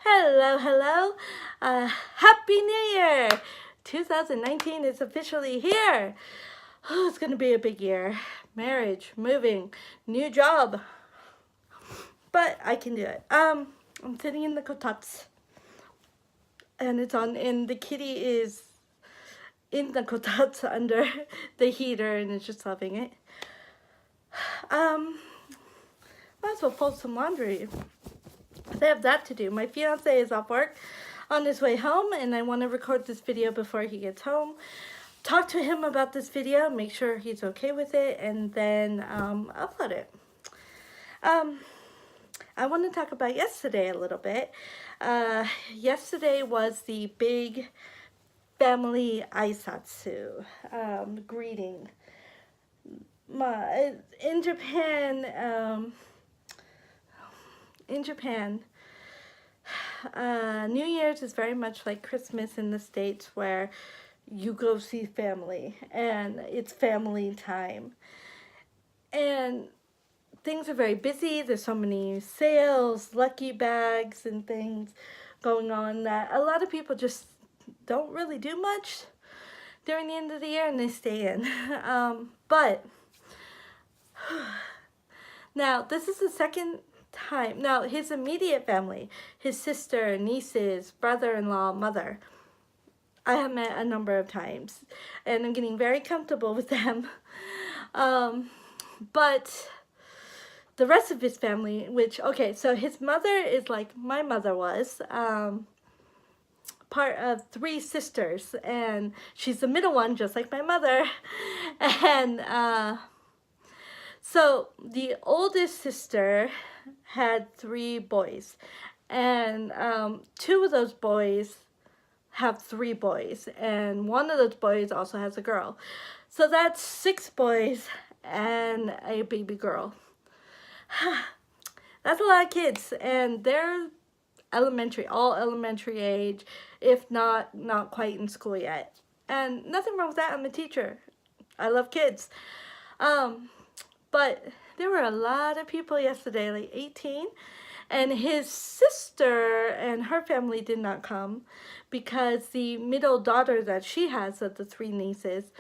Hello, hello. Happy New Year! 2019 is officially here. Oh, it's going to be a big year. Marriage, moving, new job. But I can do it. I'm sitting in the kotats. And it's on, and the kitty is in the kotats under the heater and it's just loving it. Might as well fold some laundry. I have that to do. My fiance is off work on his way home and I want to record this video before he gets home. Talk to him about this video, make sure he's okay with it, and then upload it. I want to talk about yesterday a little bit. Yesterday was the big family aisatsu greeting. In Japan, New Year's is very much like Christmas in the States, where you go see family and it's family time. And things are very busy. There's so many sales, lucky bags, and things going on that a lot of people just don't really do much during the end of the year and they stay in. But now, this is the second time. Now, his immediate family, his sister, nieces, brother-in-law, mother, I have met a number of times, and I'm getting very comfortable with them. But the rest of his family, okay, so his mother is like my mother was, part of three sisters, and she's the middle one, just like my mother. And so the oldest sister had three boys, and two of those boys have three boys, and one of those boys also has a girl. So that's 6 boys and a baby girl. That's a lot of kids, and they're all elementary age, if not quite in school yet. And nothing wrong with that. I'm a teacher. I love kids. But there were a lot of people yesterday, like 18, and his sister and her family did not come because the middle daughter that she has of the 3 nieces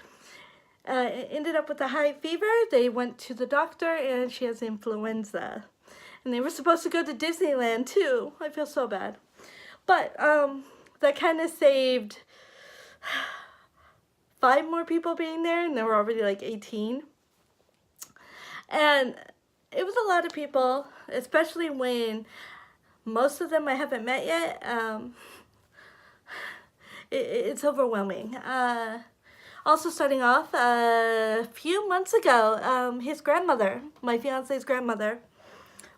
ended up with a high fever. They went to the doctor and she has influenza. And they were supposed to go to Disneyland too. I feel so bad. But that kind of saved 5 more people being there, and there were already like 18. And it was a lot of people, especially when most of them I haven't met yet. It's overwhelming. Also starting off, a few months ago, his grandmother, my fiance's grandmother,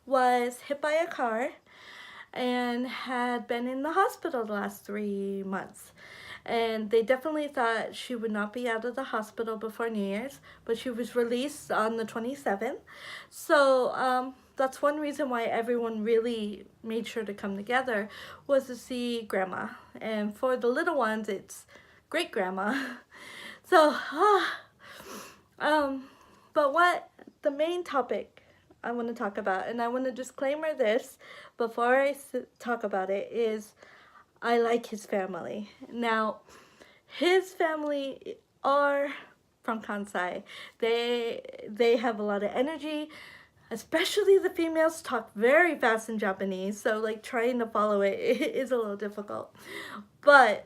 was hit by a car and had been in the hospital the last 3 months. And they definitely thought she would not be out of the hospital before New Year's, but she was released on the 27th. So that's one reason why everyone really made sure to come together, was to see Grandma. And for the little ones, it's great Grandma. So, but what the main topic I want to talk about, and I want to disclaimer this before I talk about it, is I like his family. Now, his family are from Kansai. They have a lot of energy, especially the females talk very fast in Japanese, so like trying to follow it is a little difficult. But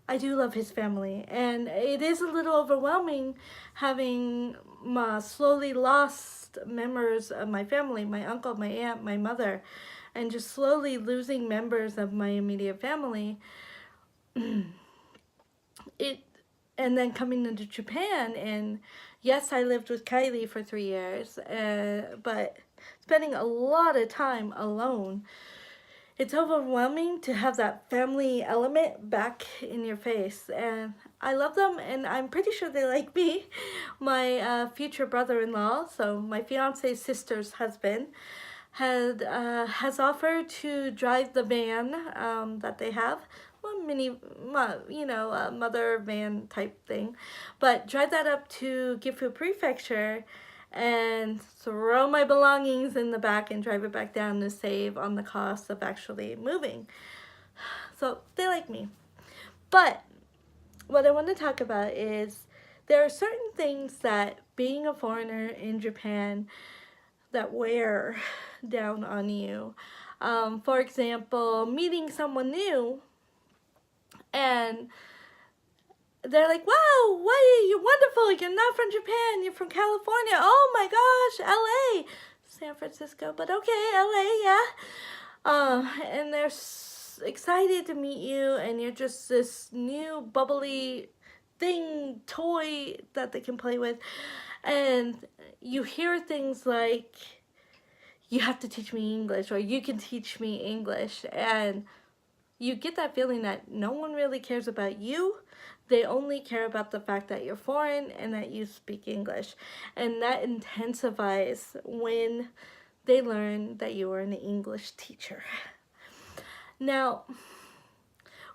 I do love his family, and it is a little overwhelming having slowly lost members of my family, my uncle, my aunt, my mother, and just slowly losing members of my immediate family. And then coming into Japan, and yes, I lived with Kylie for 3 years, but spending a lot of time alone, it's overwhelming to have that family element back in your face. And I love them, and I'm pretty sure they like me. My future brother-in-law, so my fiance's sister's husband, has offered to drive the van that they have. Mother van type thing, but drive that up to Gifu Prefecture and throw my belongings in the back and drive it back down to save on the cost of actually moving. So they like me. But what I want to talk about is there are certain things that being a foreigner in Japan that wear down on you. For example, meeting someone new and they're like, wow, why you're wonderful. You're not from Japan. You're from California. Oh my gosh, LA. San Francisco, but okay, LA, yeah. And they're excited to meet you, and you're just this new bubbly thing, toy that they can play with. And you hear things like, you have to teach me English, or you can teach me English. And you get that feeling that no one really cares about you. They only care about the fact that you're foreign and that you speak English. And that intensifies when they learn that you are an English teacher. Now,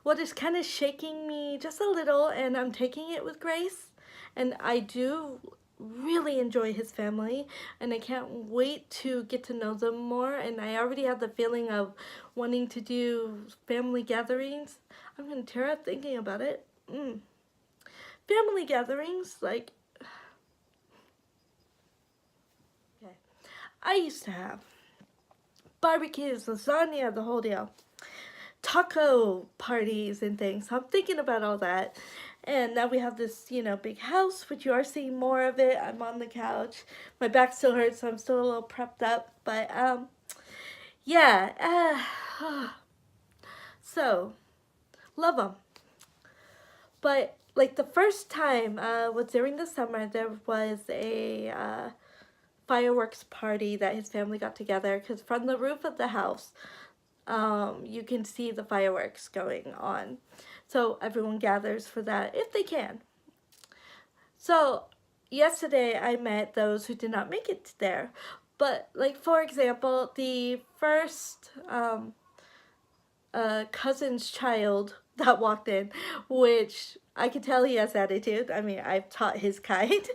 what is kind of shaking me just a little, and I'm taking it with grace, and I do really enjoy his family, and I can't wait to get to know them more, and I already have the feeling of wanting to do family gatherings. I'm going to tear up thinking about it. Family gatherings, like, okay. I used to have barbecues, lasagna, the whole deal. Taco parties and things. So I'm thinking about all that. And now we have this, big house, which you are seeing more of it. I'm on the couch. My back still hurts, so I'm still a little prepped up. But, yeah. So, love them. But, like, the first time was during the summer. There was a fireworks party that his family got together. Because from the roof of the house, you can see the fireworks going on. So everyone gathers for that if they can. So yesterday I met those who did not make it there. But like, for example, the first cousin's child that walked in, which I could tell he has attitude. I mean, I've taught his kind.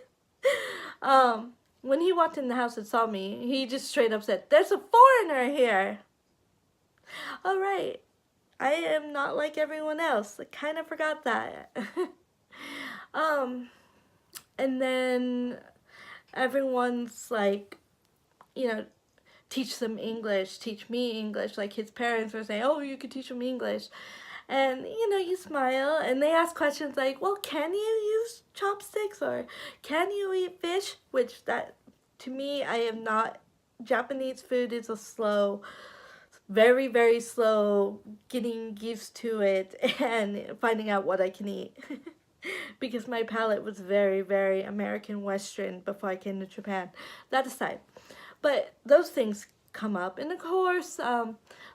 When he walked in the house and saw me, he just straight up said, "There's a foreigner here." All right, I am not like everyone else. I kind of forgot that. And then everyone's like, teach them English, teach me English. Like his parents were saying, oh, you could teach them English. And, you smile and they ask questions like, well, can you use chopsticks or can you eat fish? Which that, to me, I am not, Japanese food is a slow, very, very slow getting used to it and finding out what I can eat. Because my palate was very, very American Western before I came to Japan. That aside. But those things come up. And of course,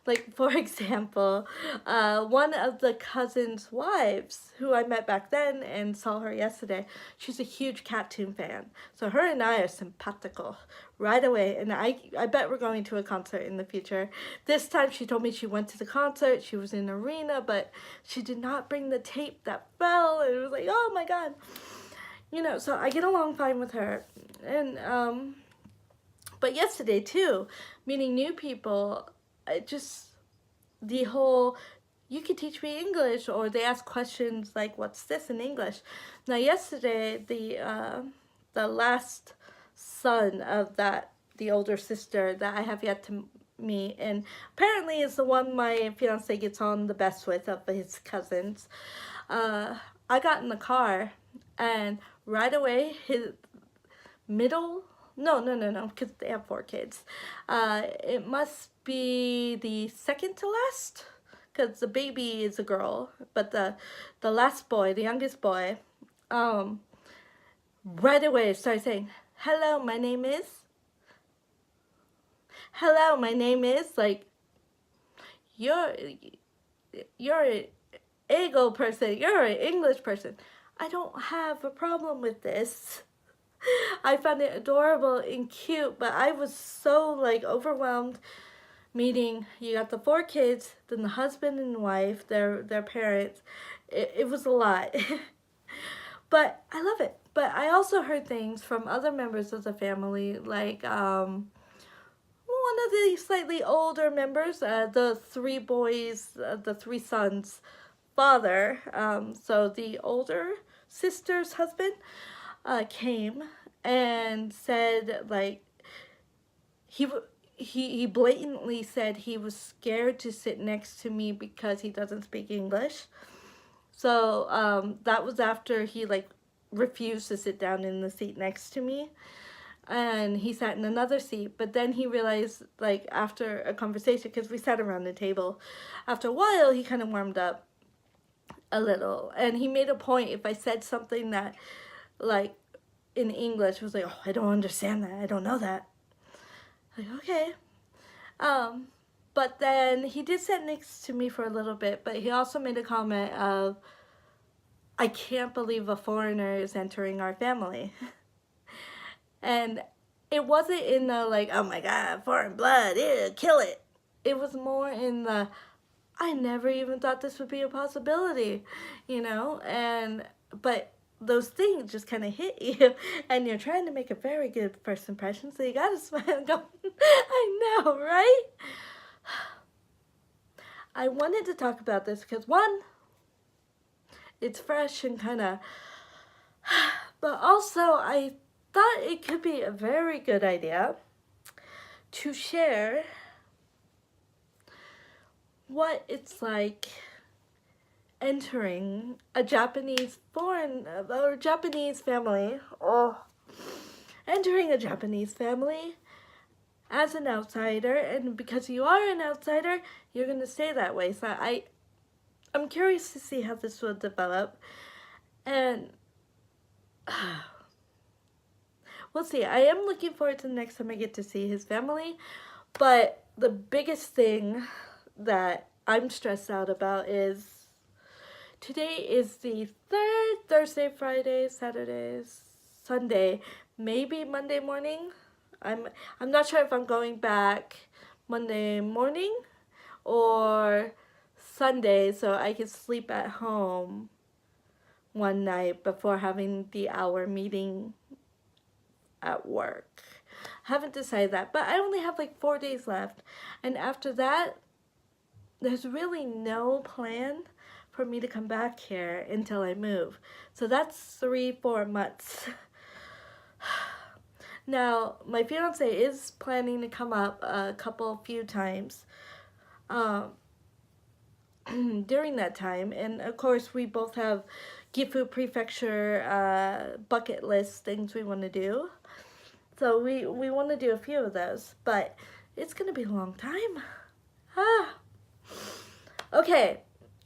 like for example, one of the cousin's wives, who I met back then and saw her yesterday, she's a huge cartoon fan. So her and I are simpatico right away. And I bet we're going to a concert in the future. This time she told me she went to the concert, she was in the arena, but she did not bring the tape that fell. And it was like, oh my God. So I get along fine with her. And, but yesterday too, meeting new people, the whole, you can teach me English, or they ask questions like, what's this in English? Now yesterday, the last son of the older sister that I have yet to meet, and apparently is the one my fiance gets on the best with of his cousins, I got in the car, and right away, his middle, no, because they have 4 kids. It must be the second to last, because the baby is a girl, but the last boy, the youngest boy, right away started saying, hello, my name is, like, you're an ego person, you're an English person. I don't have a problem with this. I found it adorable and cute, but I was so like overwhelmed meeting, you got the 4 kids, then the husband and wife, their parents. It was a lot. But I love it. But I also heard things from other members of the family, like one of the slightly older members, the three boys, the three sons' father, so the older sister's husband, came and said, like, he he blatantly said he was scared to sit next to me because he doesn't speak English. So that was after he like refused to sit down in the seat next to me, and he sat in another seat. But then he realized, like, after a conversation, because we sat around the table, after a while he kind of warmed up a little, and he made a point if I said something that, like, in English was like, oh, I don't understand that, I don't know that. Like, okay. But then he did sit next to me for a little bit, but he also made a comment of, I can't believe a foreigner is entering our family. And it wasn't in the like, oh my god, foreign blood, ew, kill it. It was more in the, I never even thought this would be a possibility, you know? And, but those things just kind of hit you, and you're trying to make a very good first impression, so you gotta smile and go, I know, right? I wanted to talk about this because, one, it's fresh and kind of, but also I thought it could be a very good idea to share what it's like entering a Japanese family, entering a Japanese family as an outsider, and because you are an outsider, you're gonna stay that way. So I'm curious to see how this will develop, and we'll see. I am looking forward to the next time I get to see his family, but the biggest thing that I'm stressed out about is today is the third Thursday, Friday, Saturday, Sunday, maybe Monday morning. I'm not sure if I'm going back Monday morning or Sunday so I can sleep at home one night before having the hour meeting at work. I haven't decided that, but I only have like 4 days left, and after that there's really no plan for me to come back here until I move. So that's 3-4 months. Now, my fiance is planning to come up a few times during that time. And of course, we both have Gifu Prefecture bucket list things we want to do. So we want to do a few of those, but it's going to be a long time. Okay,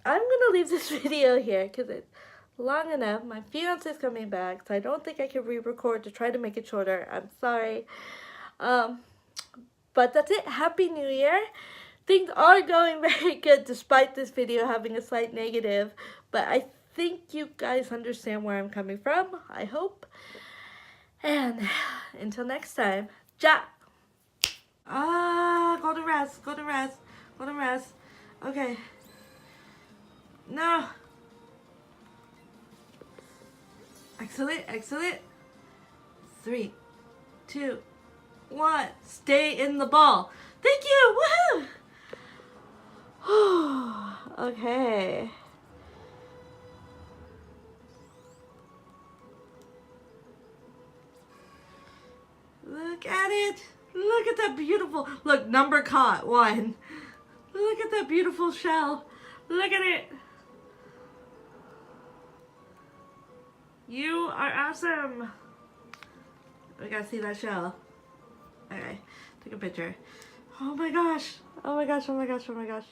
I'm going to leave this video here because it's long enough. My fiance is coming back, so I don't think I can re-record to try to make it shorter. I'm sorry. But that's it. Happy New Year. Things are going very good despite this video having a slight negative, but I think you guys understand where I'm coming from, I hope. And until next time, ja! Go to rest, go to rest, go to rest. Okay. No. Excellent, excellent. 3, 2, 1. Stay in the ball. Thank you. Woohoo! Okay. Look at it. Look at that beautiful. Look, number caught. 1. Look at that beautiful shell. Look at it. You are awesome. We gotta see that shell. Okay, take a picture. Oh my gosh. Oh my gosh, oh my gosh, oh my gosh.